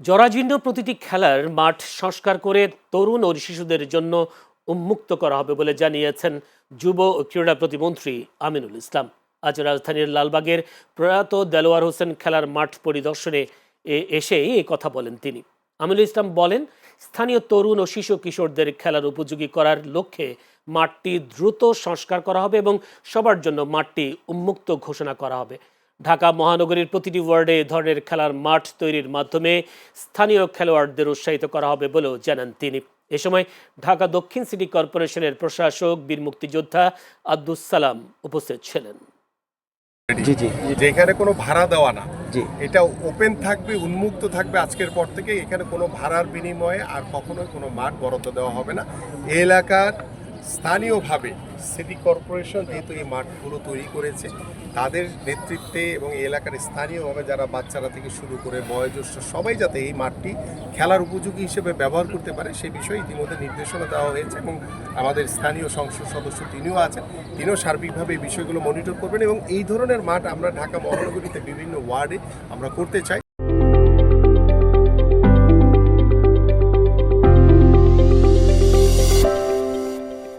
জরাজীর্ণ প্রতিটি খেলার মাঠ সংস্কার করে তরুণ ও শিশুদের জন্য উন্মুক্ত করা হবে বলে জানিয়েছেন যুব ও ক্রীড়া প্রতিমন্ত্রী আমিনুল ইসলাম। আজ রাজধানীর লালবাগের প্রয়াত দেলোয়ার হোসেন খেলার মাঠ পরিদর্শনে এসে এই কথা বলেন তিনি। আমিনুল ইসলাম বলেন, স্থানীয় তরুণ ও শিশু কিশোরদের খেলার উপযোগী করার লক্ষ্যে মাঠটি দ্রুত সংস্কার করা হবে এবং সবার জন্য মাঠটি উন্মুক্ত ঘোষণা করা হবে। ঢাকা মহানগরীর প্রতিটি ওয়ার্ডে এ ধরনের খেলার মাঠ তৈরির মাধ্যমে স্থানীয় খেলোয়াড়দের উৎসাহিত করা হবে বলেও জানান তিনি। এ সময় ঢাকা দক্ষিণ সিটি কর্পোরেশনের প্রশাসক বীর মুক্তিযোদ্ধা আব্দুস সালাম উপস্থিত ছিলেন। জি জি যেখানে কোনো ভাড়া দেওয়া না, জি এটা ওপেন থাকবে, উন্মুক্ত থাকবে। আজকের পর থেকে এখানে কোনো ভাড়ার বিনিময়ে আর কখনোই কোনো মাঠ বরাদ্দ দেওয়া হবে না। এই এলাকার স্থানীয়ভাবে সিটি কর্পোরেশন যেহেতু এই মাঠগুলো তৈরি করেছে, তাদের নেতৃত্বে এবং এই এলাকার স্থানীয়ভাবে যারা বাচ্চারা থেকে শুরু করে বয়োজ্যেষ্ঠ সবাই যাতে এই মাঠটি খেলার উপযোগী হিসেবে ব্যবহার করতে পারে সে বিষয়ে ইতিমধ্যে নির্দেশনা দেওয়া হয়েছে এবং আমাদের স্থানীয় সংসদ সদস্য তিনিও আছেন, তিনিও সার্বিকভাবে এই বিষয়গুলো মনিটর করবেন এবং এই ধরনের মাঠ আমরা ঢাকা মহানগরীতে বিভিন্ন ওয়ার্ডে আমরা করতে চাই।